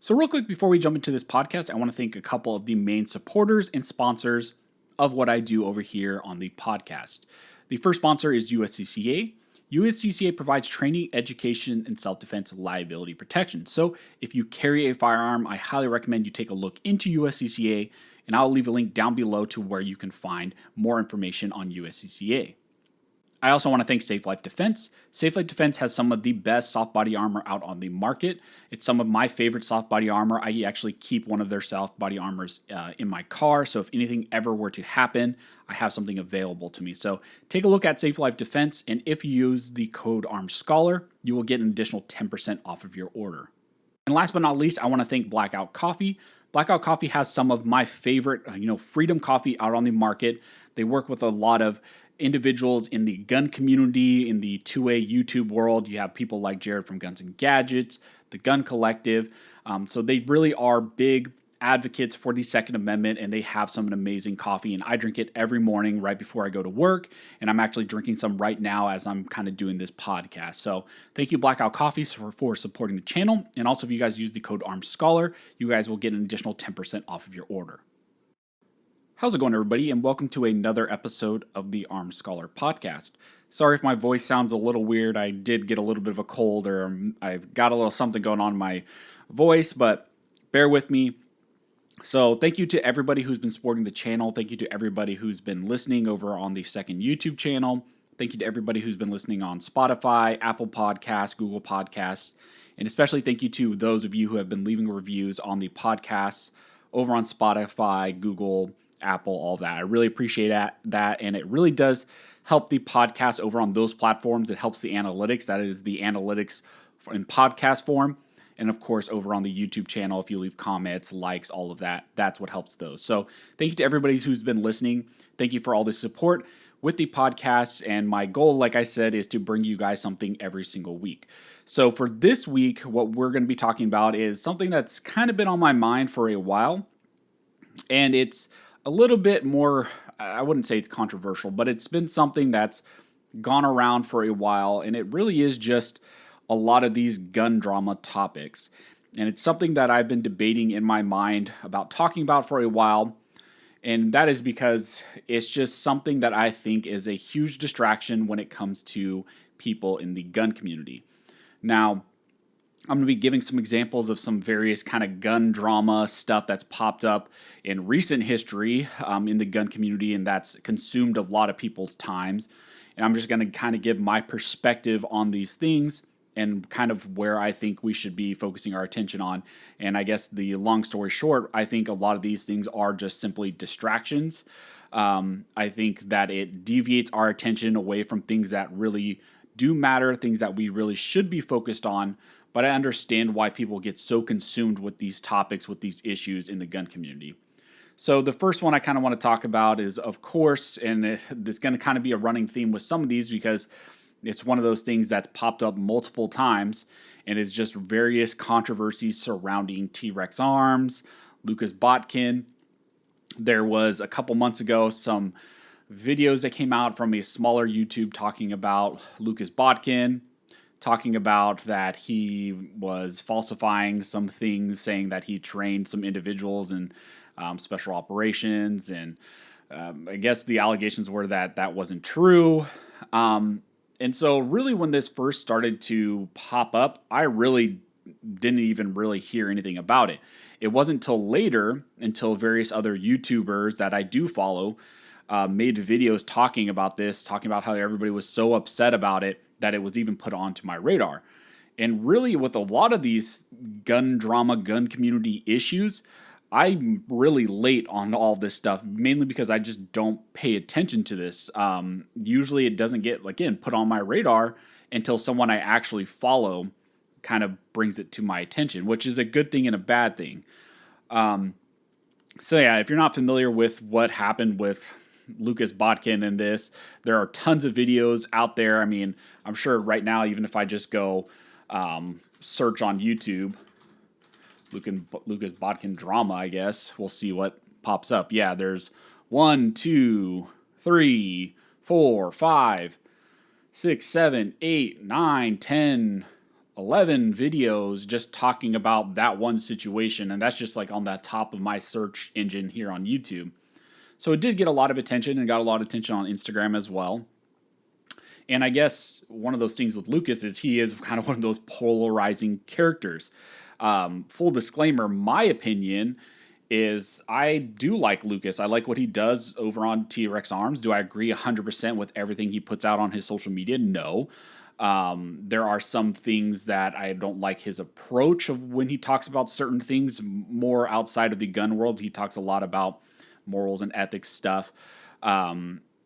So real quick, before we jump into this podcast, I want to thank a couple of the main supporters and sponsors of what I do over here on the podcast. The first sponsor is USCCA. USCCA provides training, education, and self-defense liability protection. So if you carry a firearm, I highly recommend you take a look into USCCA, and I'll leave a link down below to where you can find more information on USCCA. I also want to thank Safe Life Defense. Safe Life Defense has some of the best soft body armor out on the market. It's some of my favorite soft body armor. I actually keep one of their soft body armors in my car, so if anything ever were to happen, I have something available to me. So take a look at Safe Life Defense, and if you use the code ARMSCHOLAR, you will get an additional 10% off of your order. And last but not least, I want to thank Blackout Coffee. Blackout Coffee has some of my favorite, freedom coffee out on the market. They work with a lot of individuals in the gun community, in the 2A YouTube world. You have people like Jared from Guns and Gadgets, the Gun Collective. So they really are big advocates for the Second Amendment, and they have some amazing coffee. And I drink it every morning right before I go to work. And I'm actually drinking some right now as I'm kind of doing this podcast. So thank you, Blackout Coffee, for supporting the channel. And also, if you guys use the code ARMSCHOLAR, you guys will get an additional 10% off of your order. How's it going, everybody, and welcome to another episode of the Armed Scholar podcast. Sorry if my voice sounds a little weird. I did get a little bit of a cold, or I've got a little something going on in my voice, but bear with me. So thank you to everybody who's been supporting the channel. Thank you to everybody who's been listening over on the second YouTube channel. Thank you to everybody who's been listening on Spotify, Apple Podcasts, Google Podcasts, and especially thank you to those of you who have been leaving reviews on the podcasts over on Spotify, Google, Apple, all that. I really appreciate that, and it really does help the podcast over on those platforms. It helps the analytics. That is the analytics in podcast form. And of course, over on the YouTube channel, if you leave comments, likes, all of that, that's what helps those. So thank you to everybody who's been listening. Thank you for all the support with the podcasts. And my goal, like I said, is to bring you guys something every single week. So for this week, what we're going to be talking about is something that's kind of been on my mind for a while. And it's a little bit more, I wouldn't say it's controversial, but it's been something that's gone around for a while, and it really is just a lot of these gun drama topics. And it's something that I've been debating in my mind about talking about for a while, and that is because it's just something that I think is a huge distraction when it comes to people in the gun community. Now, I'm going to be giving some examples of some various kind of gun drama stuff that's popped up in recent history in the gun community, and that's consumed a lot of people's times. And I'm just going to kind of give my perspective on these things and kind of where I think we should be focusing our attention on. And I guess the long story short, I think a lot of these things are just simply distractions. I think that it deviates our attention away from things that really do matter, things that we really should be focused on. But I understand why people get so consumed with these topics, with these issues in the gun community. So the first one I kind of want to talk about is, of course, and it's going to kind of be a running theme with some of these because it's one of those things that's popped up multiple times, and it's just various controversies surrounding T-Rex Arms, Lucas Botkin. There was a couple months ago some videos that came out from a smaller YouTube talking about Lucas Botkin, talking about that he was falsifying some things, saying that he trained some individuals in special operations. And I guess the allegations were that that wasn't true. And so really when this first started to pop up, I really didn't even really hear anything about it. It wasn't until later, until various other YouTubers that I do follow made videos talking about this, talking about how everybody was so upset about it that it was even put onto my radar. And really with a lot of these gun drama, gun community issues, I'm really late on all this stuff, mainly because I just don't pay attention to this. Usually it doesn't get, again, put on my radar until someone I actually follow kind of brings it to my attention, which is a good thing and a bad thing. So yeah, if you're not familiar with what happened with Lucas Botkin and this, there are tons of videos out there. I mean, I'm sure right now, even if I just go search on YouTube, Lucas Botkin drama, I guess, we'll see what pops up. Yeah, there's 1, 2, 3, 4, 5, 6, 7, 8, 9, 10, 11 videos just talking about that one situation. And that's just like on the top of my search engine here on YouTube. So it did get a lot of attention and got a lot of attention on Instagram as well. And I guess one of those things with Lucas is he is kind of one of those polarizing characters. Full disclaimer, my opinion is I do like Lucas. I like what he does over on T-Rex Arms. Do I agree 100% with everything he puts out on his social media? No. There are some things that I don't like his approach of when he talks about certain things more outside of the gun world. He talks a lot about morals and ethics stuff.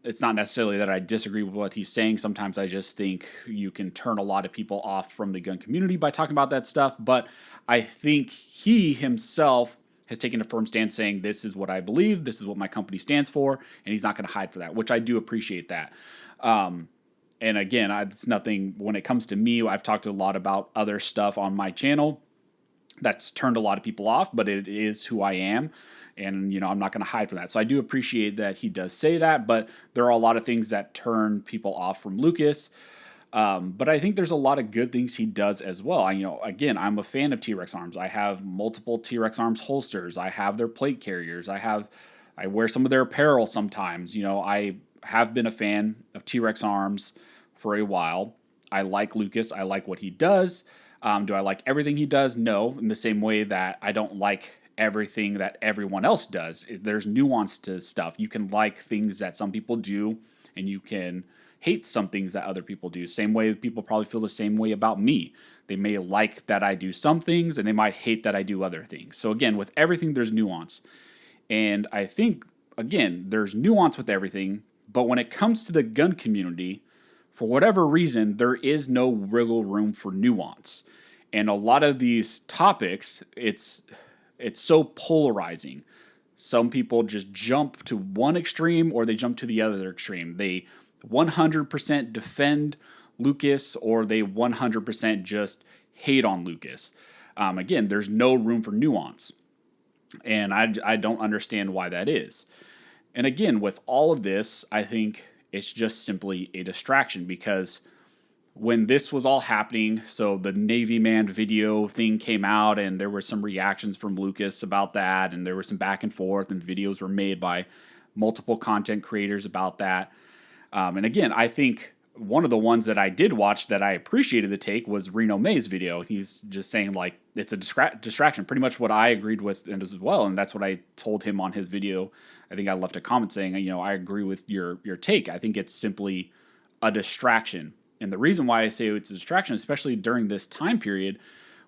It's not necessarily that I disagree with what he's saying. Sometimes I just think you can turn a lot of people off from the gun community by talking about that stuff. But I think he himself has taken a firm stance saying, this is what I believe, this is what my company stands for, and he's not going to hide for that, which I do appreciate that. And again, it's nothing, when it comes to me, I've talked a lot about other stuff on my channel that's turned a lot of people off, but it is who I am. And, I'm not going to hide from that. So I do appreciate that he does say that, but there are a lot of things that turn people off from Lucas. But I think there's a lot of good things he does as well. Again, I'm a fan of T-Rex Arms. I have multiple T-Rex Arms holsters. I have their plate carriers. I wear some of their apparel sometimes. I have been a fan of T-Rex Arms for a while. I like Lucas. I like what he does. Do I like everything he does? No. In the same way that I don't like everything that everyone else does. There's nuance to stuff. You can like things that some people do, and you can hate some things that other people do. Same way people probably feel the same way about me. They may like that I do some things, and they might hate that I do other things. So again, with everything, there's nuance. And I think, again, there's nuance with everything, but when it comes to the gun community, for whatever reason, there is no wiggle room for nuance. And a lot of these topics, it's so polarizing. Some people just jump to one extreme or they jump to the other extreme. They 100% defend Lucas or they 100% just hate on Lucas. Again, there's no room for nuance. And I don't understand why that is. And again, with all of this, I think it's just simply a distraction because when this was all happening, so the Navy Man video thing came out and there were some reactions from Lucas about that, and there was some back and forth, and videos were made by multiple content creators about that. And again, I think one of the ones that I did watch that I appreciated the take was Reno May's video. He's just saying like it's a distraction, pretty much what I agreed with as well, and that's what I told him on his video. I think I left a comment saying, I agree with your take. I think it's simply a distraction. And the reason why I say it's a distraction, especially during this time period,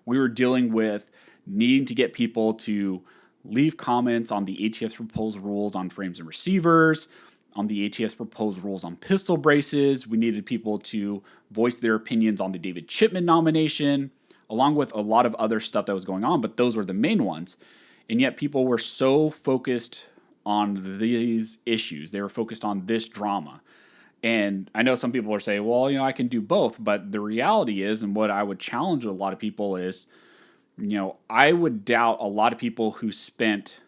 we were dealing with needing to get people to leave comments on the ATF's proposed rules on frames and receivers, on the ATF's proposed rules on pistol braces. We needed people to voice their opinions on the David Chipman nomination, along with a lot of other stuff that was going on, but those were the main ones. And yet people were so focused on these issues. They were focused on this drama. And I know some people are saying, well, I can do both. But the reality is, and what I would challenge a lot of people is, I would doubt a lot of people who spent,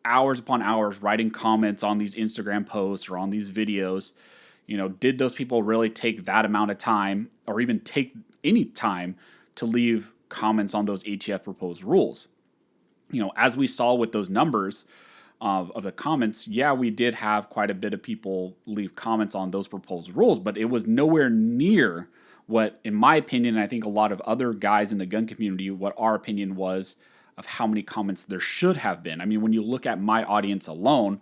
hours upon hours writing comments on these Instagram posts or on these videos. Did those people really take that amount of time or even take any time to leave comments on those ATF proposed rules? As we saw with those numbers of the comments, yeah, we did have quite a bit of people leave comments on those proposed rules, but it was nowhere near what, in my opinion, and I think a lot of other guys in the gun community, what our opinion was of how many comments there should have been. I mean, when you look at my audience alone,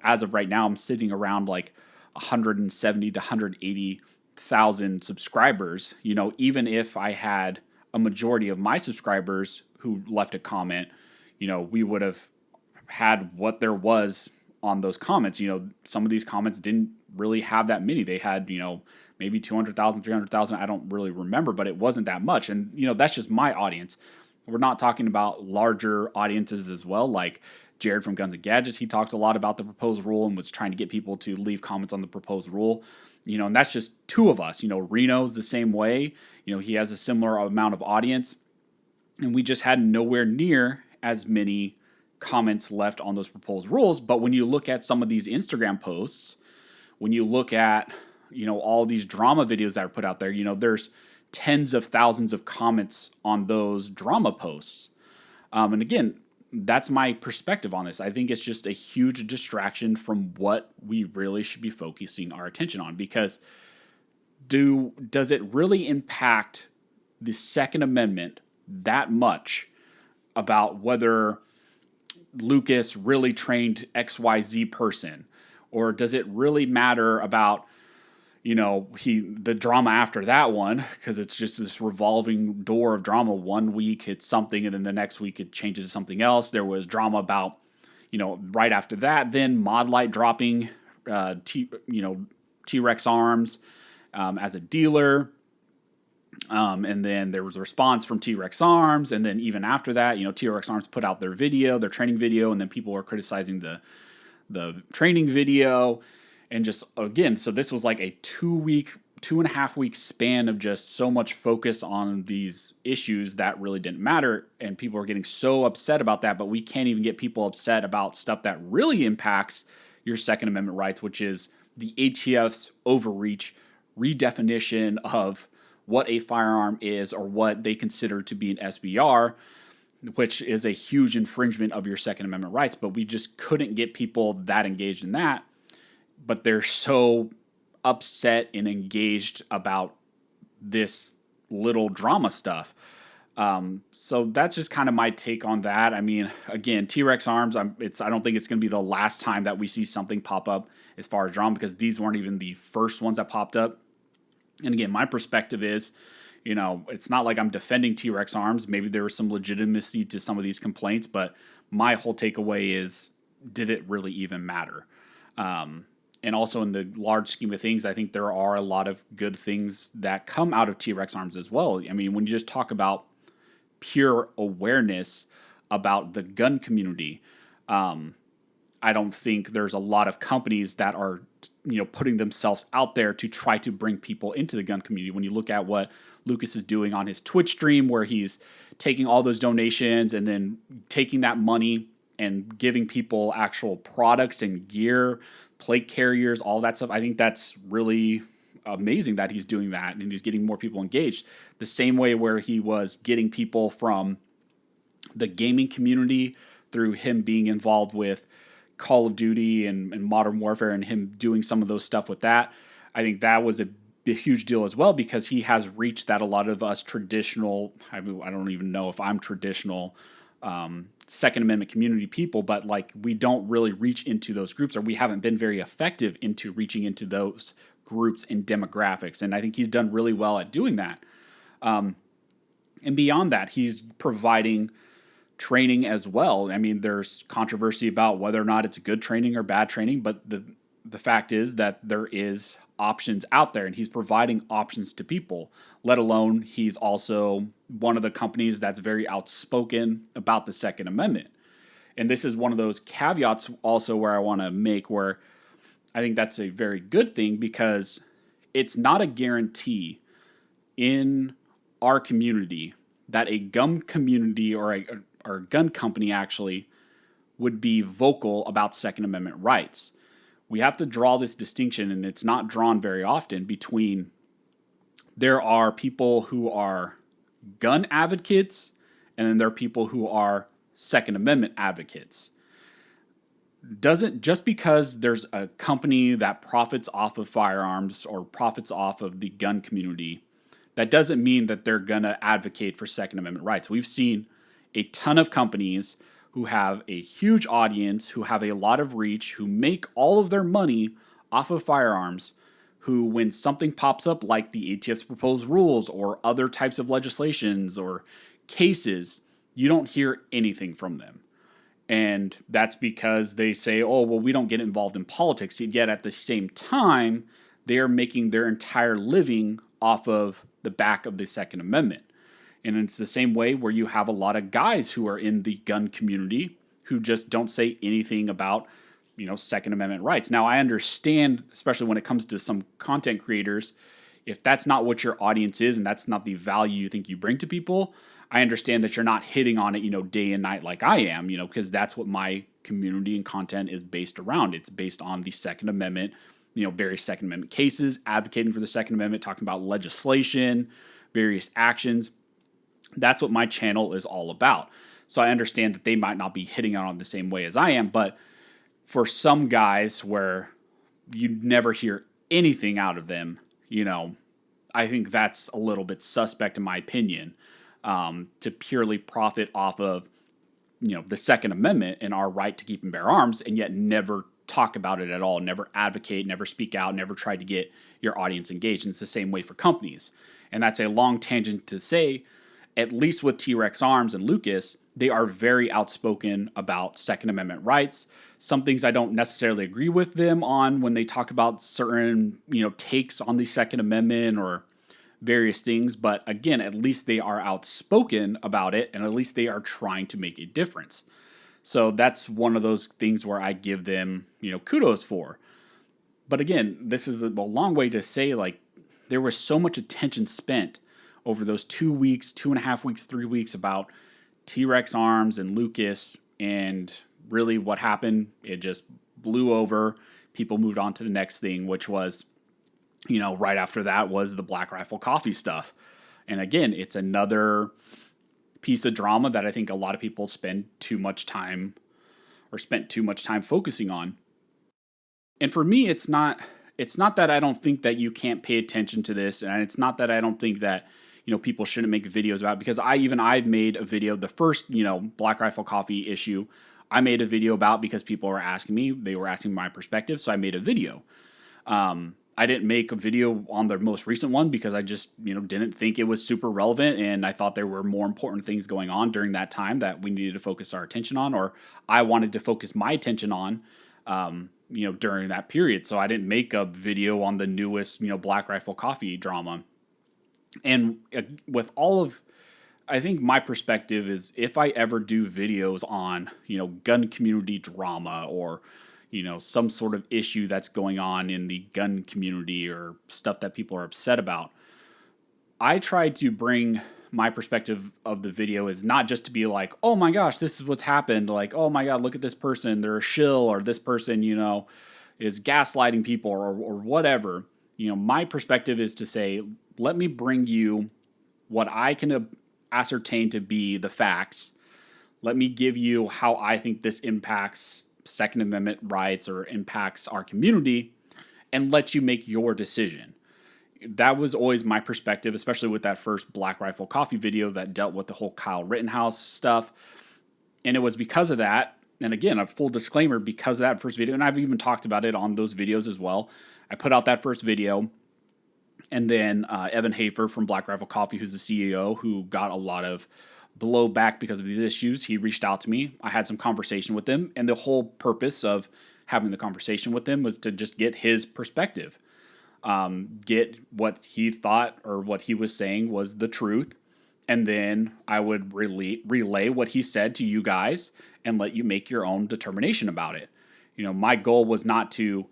as of right now, I'm sitting around like 170 to 180,000 subscribers. Even if I had a majority of my subscribers who left a comment, we would have had what there was on those comments. Some of these comments didn't really have that many. They had, maybe 200,000, 300,000. I don't really remember, but it wasn't that much. And, that's just my audience. We're not talking about larger audiences as well. Like Jared from Guns and Gadgets, he talked a lot about the proposed rule and was trying to get people to leave comments on the proposed rule. And that's just two of us. Reno's the same way. He has a similar amount of audience. And we just had nowhere near as many comments left on those proposed rules. But when you look at some of these Instagram posts, when you look at, all these drama videos that are put out there, there's tens of thousands of comments on those drama posts. And again, that's my perspective on this. I think it's just a huge distraction from what we really should be focusing our attention on, because does it really impact the Second Amendment that much about whether Lucas really trained XYZ person? Or does it really matter about, the drama after that one? Because it's just this revolving door of drama. One week it's something, and then the next week it changes to something else. There was drama about, right after that, then Modlite dropping, T-Rex Arms as a dealer. And then there was a response from T-Rex Arms. And then even after that, T-Rex Arms put out their training video, and then people were criticizing the training video. And just, again, so this was like a 2.5 week span of just so much focus on these issues that really didn't matter. And people are getting so upset about that, but we can't even get people upset about stuff that really impacts your Second Amendment rights, which is the ATF's overreach, redefinition of what a firearm is, or what they consider to be an SBR, which is a huge infringement of your Second Amendment rights. But we just couldn't get people that engaged in that. But they're so upset and engaged about this little drama stuff. So that's just kind of my take on that. I mean, again, T-Rex Arms, I don't think it's going to be the last time that we see something pop up as far as drama, because these weren't even the first ones that popped up. And again, my perspective is, it's not like I'm defending T-Rex Arms. Maybe there was some legitimacy to some of these complaints, but my whole takeaway is, did it really even matter? And also, in the large scheme of things, I think there are a lot of good things that come out of T-Rex Arms as well. I mean, when you just talk about pure awareness about the gun community, I don't think there's a lot of companies that are, putting themselves out there to try to bring people into the gun community. When you look at what Lucas is doing on his Twitch stream, where he's taking all those donations and then taking that money and giving people actual products and gear, plate carriers, all that stuff. I think that's really amazing that he's doing that, and he's getting more people engaged. The same way where he was getting people from the gaming community through him being involved with Call of Duty and Modern Warfare, and him doing some of those stuff with that. I think that was a huge deal as well, because he has reached that a lot of us traditional, I don't even know if I'm traditional Second Amendment community people, but like, we don't really reach into those groups, or we haven't been very effective into reaching into those groups and demographics. And I think he's done really well at doing that. And beyond that, he's providing training as well. I mean, there's controversy about whether or not it's good training or bad training, but the fact is that there is options out there, and he's providing options to people, let alone he's also one of the companies that's very outspoken about the Second Amendment. And this is one of those caveats also where I want to make, where I think that's a very good thing, because it's not a guarantee in our community that a gun community or a gun company actually would be vocal about Second Amendment rights. We have to draw this distinction, and it's not drawn very often, between there are people who are gun advocates, and then there are people who are Second Amendment advocates. Just because there's a company that profits off of firearms or profits off of the gun community, that doesn't mean that they're going to advocate for Second Amendment rights. We've seen a ton of companies who have a huge audience, who have a lot of reach, who make all of their money off of firearms, who, when something pops up like the ATF's proposed rules or other types of legislations or cases, you don't hear anything from them. And that's because they say, oh, well, we don't get involved in politics. Yet at the same time, they are making their entire living off of the back of the Second Amendment. And it's the same way where you have a lot of guys who are in the gun community who just don't say anything about, Second Amendment rights. Now, I understand, especially when it comes to some content creators, if that's not what your audience is and that's not the value you think you bring to people, I understand that you're not hitting on it, day and night like I am, because that's what my community and content is based around. It's based on the Second Amendment, various Second Amendment cases, advocating for the Second Amendment, talking about legislation, various actions. That's what my channel is all about. So I understand that they might not be hitting on the same way as I am, but for some guys where you never hear anything out of them, I think that's a little bit suspect in my opinion, to purely profit off of, the Second Amendment and our right to keep and bear arms, and yet never talk about it at all, never advocate, never speak out, never try to get your audience engaged. And it's the same way for companies. And that's a long tangent to say, at least with T-Rex Arms and Lucas, they are very outspoken about Second Amendment rights. Some things I don't necessarily agree with them on when they talk about certain, takes on the Second Amendment or various things. But again, at least they are outspoken about it, and at least they are trying to make a difference. So that's one of those things where I give them, kudos for. But again, this is a long way to say, like, there was so much attention spent over those 2 weeks, 2.5 weeks, 3 weeks about T-Rex Arms and Lucas, and really what happened, it just blew over. People moved on to the next thing, which was, right after that was the Black Rifle Coffee stuff. And again, it's another piece of drama that I think a lot of people spent too much time focusing on. And for me, it's not that I don't think that you can't pay attention to this, and it's not that I don't think that people shouldn't make videos about it, because I've made a video, the first Black Rifle Coffee issue, I made a video about because people were asking me, they were asking my perspective, so I made a video. I didn't make a video on the most recent one because I just didn't think it was super relevant, and I thought there were more important things going on during that time that we needed to focus our attention on, or I wanted to focus my attention on. During that period. So I didn't make a video on the newest, Black Rifle Coffee drama. And with all of, I think my perspective is, if I ever do videos on, gun community drama, or, some sort of issue that's going on in the gun community, or stuff that people are upset about, I try to bring my perspective of the video is not just to be like, oh my gosh, this is what's happened. Like, oh my God, look at this person, they're a shill, or this person, is gaslighting people, or whatever. My perspective is to say, let me bring you what I can ascertain to be the facts. Let me give you how I think this impacts Second Amendment rights or impacts our community, and let you make your decision. That was always my perspective, especially with that first Black Rifle Coffee video that dealt with the whole Kyle Rittenhouse stuff. And it was because of that, and again, a full disclaimer, because of that first video, and I've even talked about it on those videos as well. I put out that first video, and then Evan Hafer from Black Rifle Coffee, who's the CEO, who got a lot of blowback because of these issues, he reached out to me. I had some conversation with him, and the whole purpose of having the conversation with him was to just get his perspective. Get what he thought or what he was saying was the truth, and then I would relay what he said to you guys and let you make your own determination about it. My goal was not to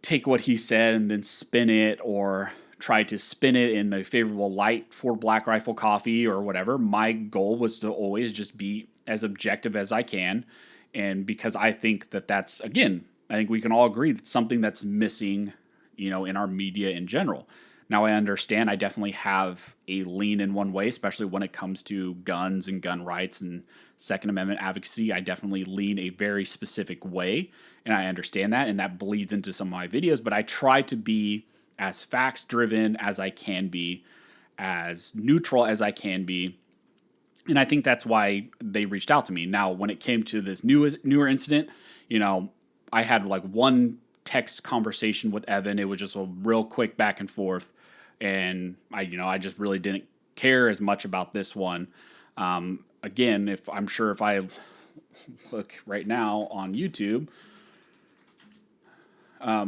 take what he said and then spin it, or try to spin it in a favorable light for Black Rifle Coffee or whatever. My goal was to always just be as objective as I can, and because I think that's, again, I think we can all agree that's something that's missing in our media in general. Now, I understand I definitely have a lean in one way, especially when it comes to guns and gun rights and Second Amendment advocacy. I definitely lean a very specific way, and I understand that, and that bleeds into some of my videos, but I try to be as facts-driven as I can be, as neutral as I can be, and I think that's why they reached out to me. Now, when it came to this newer incident, I had like one text conversation with Evan. It was just a real quick back and forth, and I just really didn't care as much about this one. Again, if I look right now on YouTube,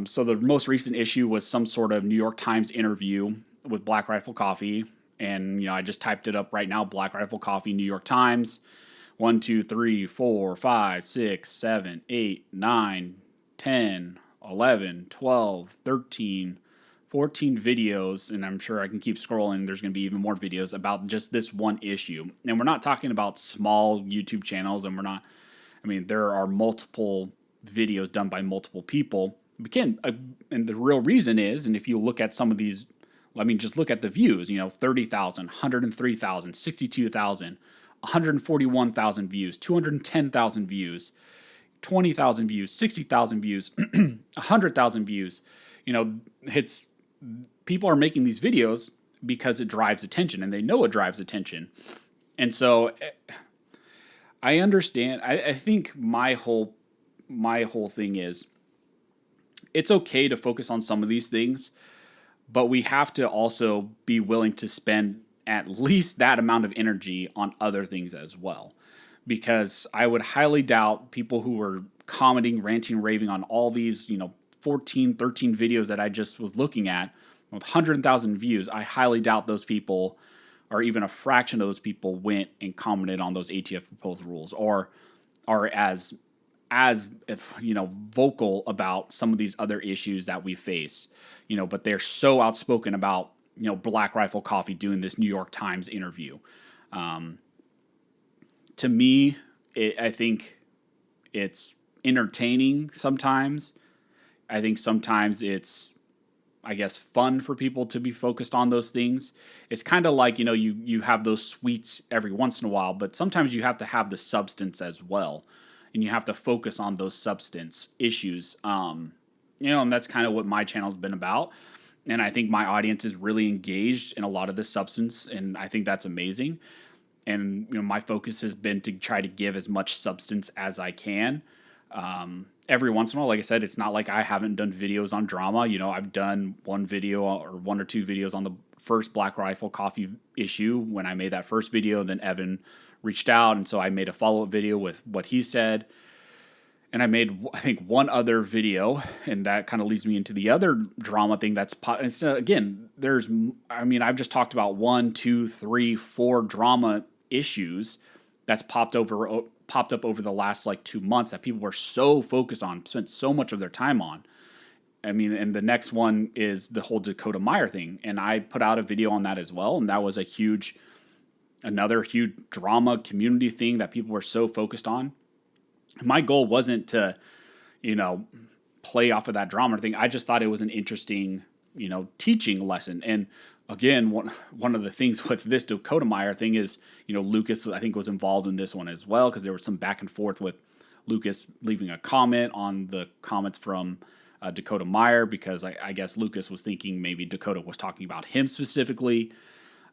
so the most recent issue was some sort of New York Times interview with Black Rifle Coffee, and I just typed it up right now: Black Rifle Coffee, New York Times, 1, 2, 3, 4, 5, 6, 7, 8, 9, 10, 11, 12, 13, 14 videos, and I'm sure I can keep scrolling. There's going to be even more videos about just this one issue. And we're not talking about small YouTube channels, and there are multiple videos done by multiple people. Again, and the real reason is, and if you look at some of these I mean, just look at the views, 30,000, 103,000, 62,000, 141,000 views, 210,000 views, 20,000 views, 60,000 views, 100,000 views. It's people are making these videos because it drives attention, and they know it drives attention. And so I understand. I think my whole thing is it's okay to focus on some of these things, but we have to also be willing to spend at least that amount of energy on other things as well. Because I would highly doubt people who were commenting, ranting, raving on all these, 14, 13 videos that I just was looking at with 100,000 views. I highly doubt those people, or even a fraction of those people, went and commented on those ATF proposed rules, or are as vocal about some of these other issues that we face, but they're so outspoken about, Black Rifle Coffee doing this New York Times interview. To me, I think it's entertaining sometimes. I think sometimes it's, I guess, fun for people to be focused on those things. It's kind of like, you have those sweets every once in a while, but sometimes you have to have the substance as well. And you have to focus on those substance issues. And that's kind of what my channel's been about. And I think my audience is really engaged in a lot of the substance, and I think that's amazing. And my focus has been to try to give as much substance as I can. Every once in a while, like I said, it's not like I haven't done videos on drama. I've done one video or one or two videos on the first Black Rifle Coffee issue when I made that first video. Then Evan reached out, and so I made a follow-up video with what he said. And I made, I think, one other video, and that kind of leads me into the other drama thing that's again, I've just talked about 1, 2, 3, 4 drama issues that's popped up over the last 2 months that people were so focused on, spent so much of their time on. And the next one is the whole Dakota Meyer thing. And I put out a video on that as well. And that was another huge drama community thing that people were so focused on. My goal wasn't to, play off of that drama thing. I just thought it was an interesting, teaching lesson. And again, one of the things with this Dakota Meyer thing is, Lucas, I think, was involved in this one as well, because there was some back and forth with Lucas leaving a comment on the comments from Dakota Meyer, because I guess Lucas was thinking maybe Dakota was talking about him specifically.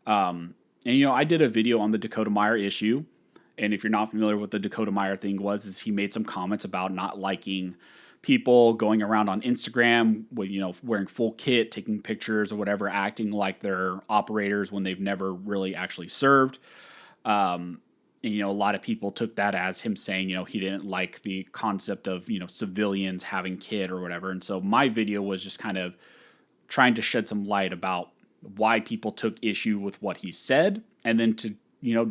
And I did a video on the Dakota Meyer issue. And if you're not familiar with what the Dakota Meyer thing is he made some comments about not liking people going around on Instagram with, wearing full kit, taking pictures or whatever, acting like they're operators when they've never really actually served. And, a lot of people took that as him saying, he didn't like the concept of, civilians having kit or whatever. And so my video was just kind of trying to shed some light about why people took issue with what he said, and then to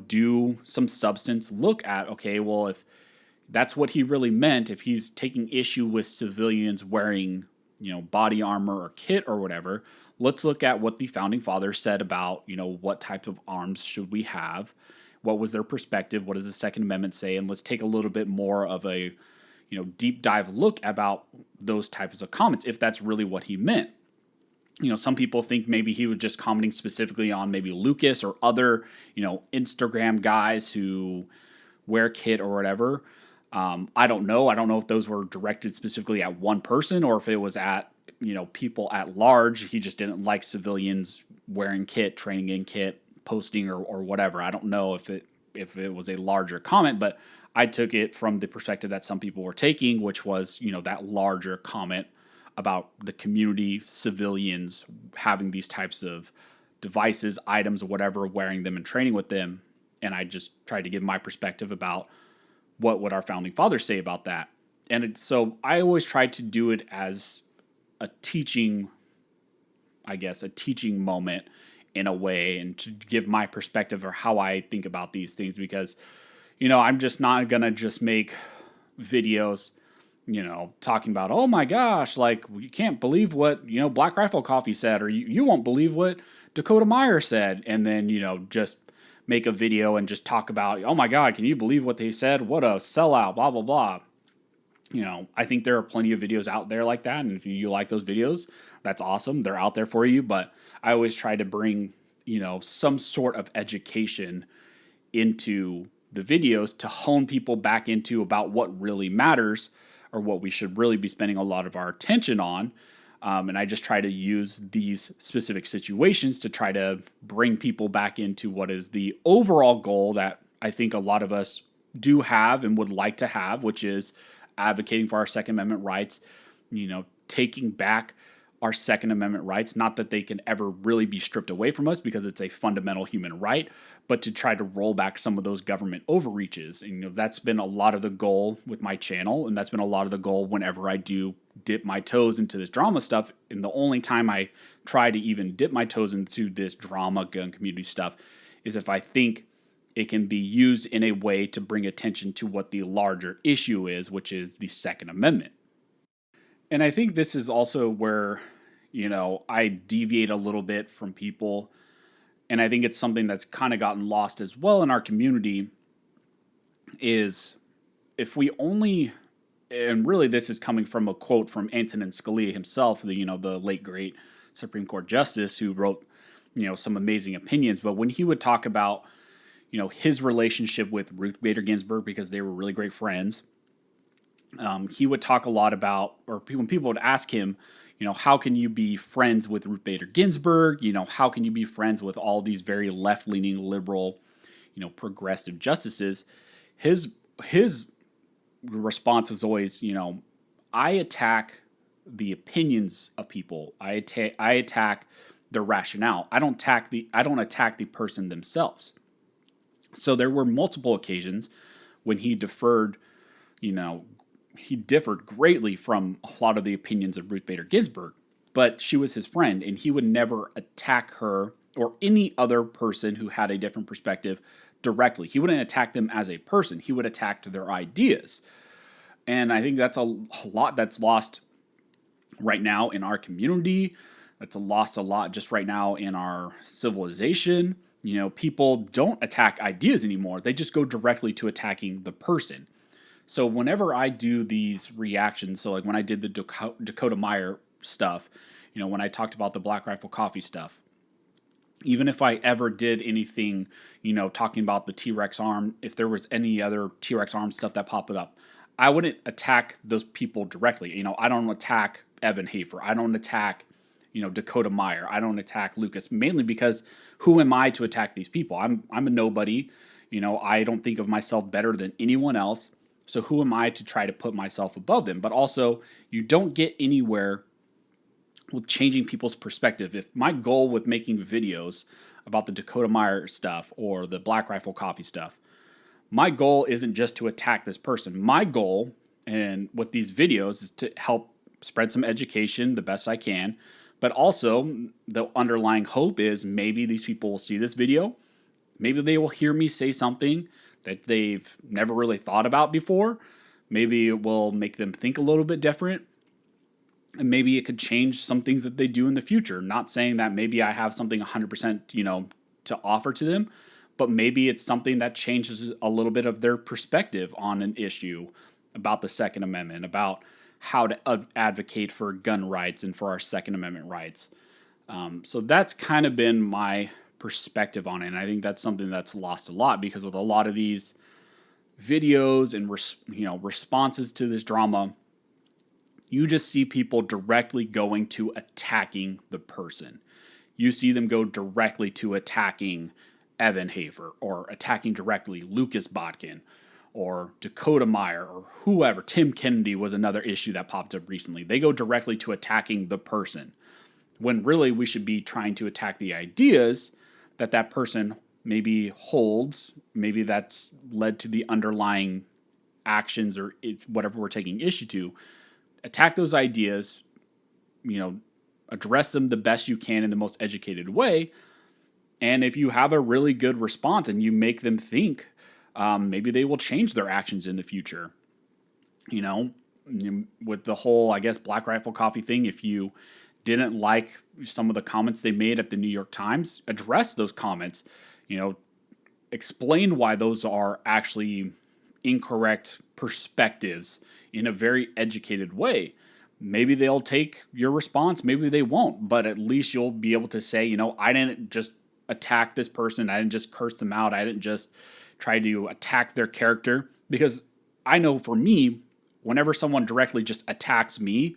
do some substance, look at, okay, well, if that's what he really meant, if he's taking issue with civilians wearing, body armor or kit or whatever, let's look at what the founding fathers said about, what types of arms should we have? What was their perspective? What does the Second Amendment say? And let's take a little bit more of a, deep dive look about those types of comments, if that's really what he meant. Some people think maybe he was just commenting specifically on maybe Lucas or other, Instagram guys who wear kit or whatever. I don't know. I don't know if those were directed specifically at one person or if it was at, people at large. He just didn't like civilians wearing kit, training in kit, posting or whatever. I don't know if it was a larger comment, but I took it from the perspective that some people were taking, which was, that larger comment about the community, civilians having these types of devices, items, or whatever, wearing them and training with them. And I just tried to give my perspective about what would our founding fathers say about that. And so I always tried to do it as a teaching moment in a way, and to give my perspective or how I think about these things, because, I'm just not going to just make videos talking about, oh my gosh, you can't believe what, Black Rifle Coffee said, or you won't believe what Dakota Meyer said. And then, just make a video and just talk about, oh my God, can you believe what they said? What a sellout, blah, blah, blah. I think there are plenty of videos out there like that. And if you like those videos, that's awesome. They're out there for you. But I always try to bring, some sort of education into the videos to hone people back into about what really matters or what we should really be spending a lot of our attention on. And I just try to use these specific situations to try to bring people back into what is the overall goal that I think a lot of us do have and would like to have, which is advocating for our Second Amendment rights, taking back our Second Amendment rights. Not that they can ever really be stripped away from us because it's a fundamental human right, but to try to roll back some of those government overreaches. And that's been a lot of the goal with my channel, and that's been a lot of the goal whenever I do dip my toes into this drama stuff. And the only time I try to even dip my toes into this drama gun community stuff is if I think it can be used in a way to bring attention to what the larger issue is, which is the Second Amendment. And I think this is also where, I deviate a little bit from people. And I think it's something that's kind of gotten lost as well in our community is if we only, and really this is coming from a quote from Antonin Scalia himself, the late great Supreme Court justice who wrote, some amazing opinions. But when he would talk about, his relationship with Ruth Bader Ginsburg, because they were really great friends, he would talk a lot about, or when people would ask him, how can you be friends with Ruth Bader Ginsburg? How can you be friends with all these very left-leaning, liberal, progressive justices? His response was always, I attack the opinions of people. I attack their rationale. I don't attack the person themselves. So there were multiple occasions when he differed greatly from a lot of the opinions of Ruth Bader Ginsburg, but she was his friend, and he would never attack her or any other person who had a different perspective directly. He wouldn't attack them as a person. He would attack their ideas. And I think that's a lot that's lost right now in our community. That's lost a lot just right now in our civilization. People don't attack ideas anymore. They just go directly to attacking the person. So whenever I do these reactions, so like when I did the Dakota Meyer stuff, when I talked about the Black Rifle Coffee stuff, even if I ever did anything, talking about the T-Rex arm, if there was any other T-Rex arm stuff that popped up, I wouldn't attack those people directly. I don't attack Evan Hafer. I don't attack, Dakota Meyer. I don't attack Lucas, mainly because who am I to attack these people? I'm a nobody. I don't think of myself better than anyone else. So who am I to try to put myself above them? But also, you don't get anywhere with changing people's perspective. If my goal with making videos about the Dakota Meyer stuff or the Black Rifle Coffee stuff, my goal isn't just to attack this person. My goal, and with these videos, is to help spread some education the best I can. But also, the underlying hope is maybe these people will see this video. Maybe they will hear me say something that they've never really thought about before. Maybe it will make them think a little bit different. And maybe it could change some things that they do in the future. Not saying that maybe I have something 100%, to offer to them, but maybe it's something that changes a little bit of their perspective on an issue about the Second Amendment, about how to advocate for gun rights and for our Second Amendment rights. So that's kind of been my perspective on it. And I think that's something that's lost a lot because with a lot of these videos and responses to this drama, you just see people directly going to attacking the person. You see them go directly to attacking Evan Hafer or attacking directly Lucas Botkin or Dakota Meyer or whoever. Tim Kennedy was another issue that popped up recently. They go directly to attacking the person when really we should be trying to attack the ideas that person maybe holds. Maybe that's led to the underlying actions or whatever we're taking issue to. Attack those ideas, address them the best you can in the most educated way. And if you have a really good response and you make them think, maybe they will change their actions in the future. With the whole, I guess, Black Rifle Coffee thing, if you didn't like some of the comments they made at the New York Times, address those comments, explain why those are actually incorrect perspectives in a very educated way. Maybe they'll take your response, maybe they won't, but at least you'll be able to say, I didn't just attack this person, I didn't just curse them out, I didn't just try to attack their character. Because I know for me, whenever someone directly just attacks me,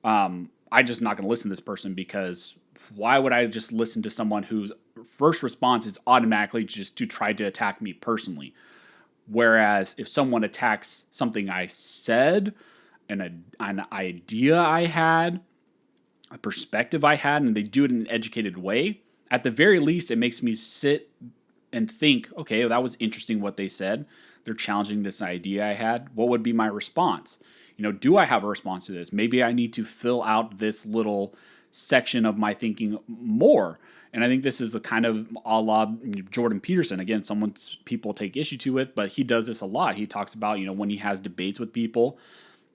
I'm just not going to listen to this person, because why would I just listen to someone whose first response is automatically just to try to attack me personally? Whereas if someone attacks something I said, an idea I had, a perspective I had, and they do it in an educated way, at the very least, it makes me sit and think, okay, well, that was interesting what they said. They're challenging this idea I had. What would be my response? Do I have a response to this? Maybe I need to fill out this little section of my thinking more. And I think this is a kind of a la Jordan Peterson. Again, people take issue to it, but he does this a lot. He talks about, when he has debates with people,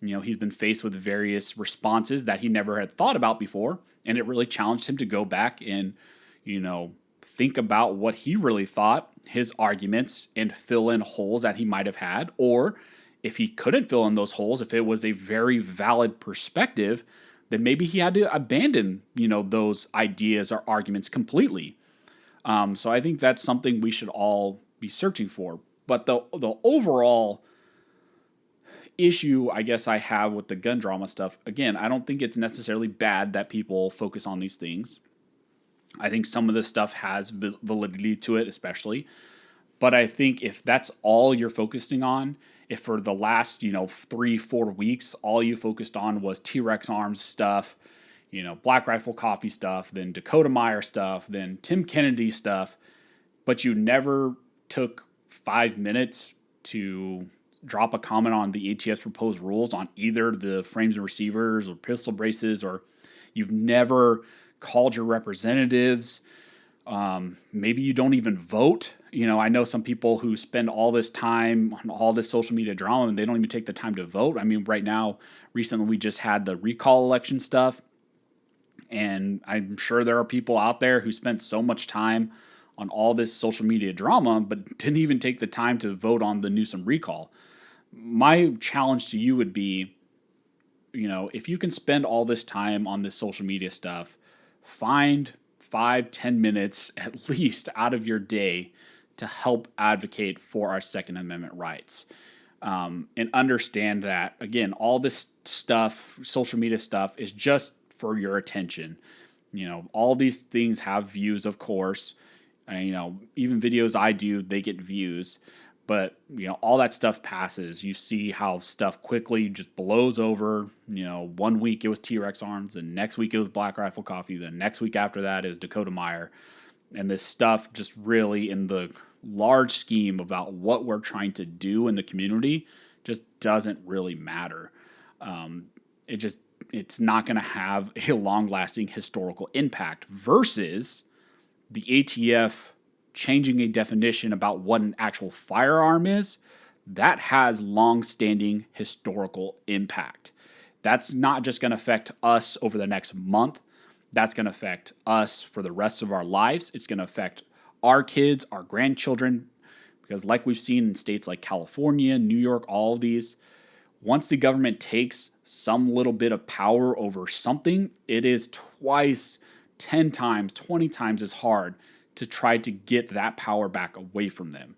he's been faced with various responses that he never had thought about before. And it really challenged him to go back and, think about what he really thought, his arguments, and fill in holes that he might have had. Or if he couldn't fill in those holes, if it was a very valid perspective, then maybe he had to abandon, those ideas or arguments completely. So I think that's something we should all be searching for. But the overall issue, I guess, I have with the gun drama stuff, again, I don't think it's necessarily bad that people focus on these things. I think some of this stuff has validity to it, especially. But I think if that's all you're focusing on, if for the last, 3-4 weeks, all you focused on was T-Rex Arms stuff, Black Rifle Coffee stuff, then Dakota Meyer stuff, then Tim Kennedy stuff, but you never took 5 minutes to drop a comment on the ATF's proposed rules on either the frames and receivers or pistol braces, or you've never called your representatives. Maybe you don't even vote. I know some people who spend all this time on all this social media drama and they don't even take the time to vote. I mean, right now, recently we just had the recall election stuff. And I'm sure there are people out there who spent so much time on all this social media drama, but didn't even take the time to vote on the Newsom recall. My challenge to you would be, if you can spend all this time on this social media stuff, find 5-10 minutes at least out of your day to help advocate for our Second Amendment rights. And understand that, again, all this stuff, social media stuff, is just for your attention. All these things have views, of course. Even videos I do, they get views. But, all that stuff passes. You see how stuff quickly just blows over. 1 week it was T-Rex Arms, the next week it was Black Rifle Coffee, the next week after that is Dakota Meyer. And this stuff just really, in the large scheme about what we're trying to do in the community, just doesn't really matter. It's not going to have a long-lasting historical impact versus the ATF changing a definition about what an actual firearm is. That has long-standing historical impact. That's not just going to affect us over the next month. That's going to affect us for the rest of our lives. It's going to affect our kids, our grandchildren, because like we've seen in states like California, New York, all of these, once the government takes some little bit of power over something, it is twice, 10 times, 20 times as hard to try to get that power back away from them.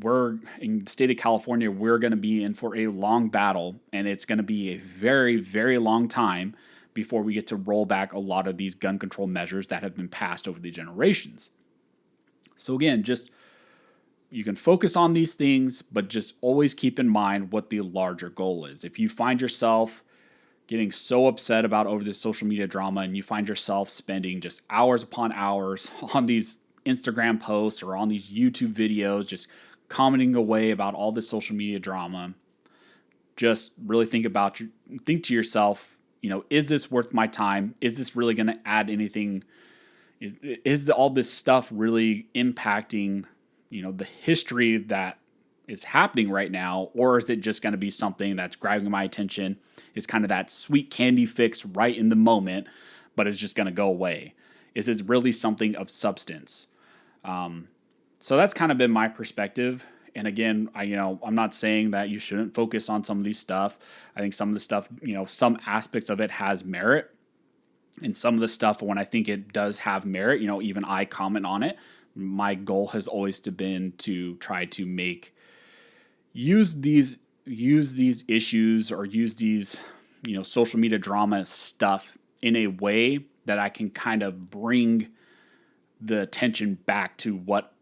We're in the state of California, we're going to be in for a long battle, and it's going to be a very, very long time before we get to roll back a lot of these gun control measures that have been passed over the generations. So again, you can focus on these things, but just always keep in mind what the larger goal is. If you find yourself getting so upset about over this social media drama and you find yourself spending just hours upon hours on these Instagram posts or on these YouTube videos, just commenting away about all this social media drama, just really think to yourself, is this worth my time? Is this really going to add anything? Is all this stuff really impacting, the history that is happening right now? Or is it just going to be something that's grabbing my attention? Is kind of that sweet candy fix right in the moment, but it's just going to go away? Is it really something of substance? So that's kind of been my perspective. And again, I'm not saying that you shouldn't focus on some of these stuff. I think some of the stuff, some aspects of it has merit. And some of the stuff, when I think it does have merit, even I comment on it. My goal has always been to try to use these issues or use these, social media drama stuff in a way that I can kind of bring the attention back to what,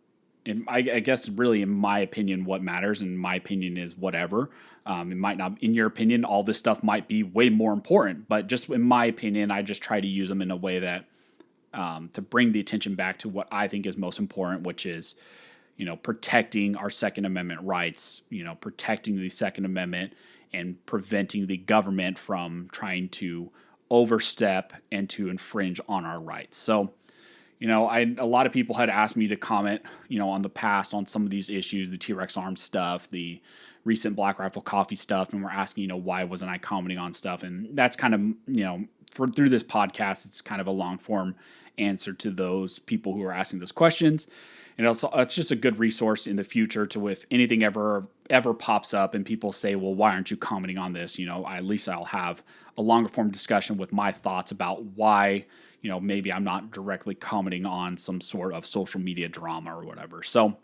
and I guess really in my opinion, what matters. And my opinion is whatever. It might not, in your opinion, all this stuff might be way more important, but just in my opinion, I just try to use them in a way that to bring the attention back to what I think is most important, which is, protecting our Second Amendment rights, protecting the Second Amendment and preventing the government from trying to overstep and to infringe on our rights. So, a lot of people had asked me to comment, on the past on some of these issues, the T-Rex Arms stuff, the recent Black Rifle Coffee stuff, and we're asking, why wasn't I commenting on stuff? And that's kind of, through this podcast, it's kind of a long form answer to those people who are asking those questions. And also, it's just a good resource in the future to, if anything ever pops up and people say, well, why aren't you commenting on this? At least I'll have a longer form discussion with my thoughts about why, maybe I'm not directly commenting on some sort of social media drama or whatever. So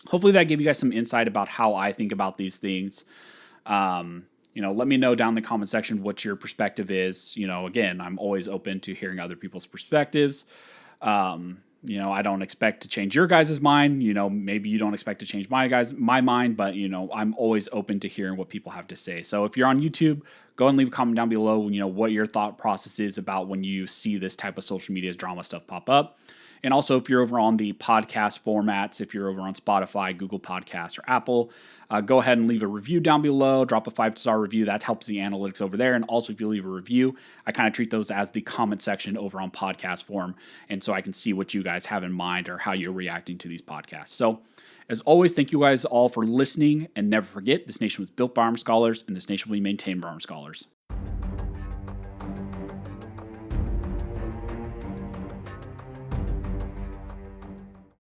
hopefully that gave you guys some insight about how I think about these things. Let me know down in the comment section what your perspective is. Again, I'm always open to hearing other people's perspectives. I don't expect to change your guys' mind. Maybe you don't expect to change my mind, but I'm always open to hearing what people have to say. So if you're on YouTube, go and leave a comment down below, what your thought process is about when you see this type of social media drama stuff pop up. And also, if you're over on the podcast formats, if you're over on Spotify, Google Podcasts, or Apple, go ahead and leave a review down below. Drop a 5-star review. That helps the analytics over there. And also, if you leave a review, I kind of treat those as the comment section over on podcast form. And so I can see what you guys have in mind or how you're reacting to these podcasts. So as always, thank you guys all for listening. And never forget, this nation was built by Armed Scholars, and this nation will be maintained by Armed Scholars.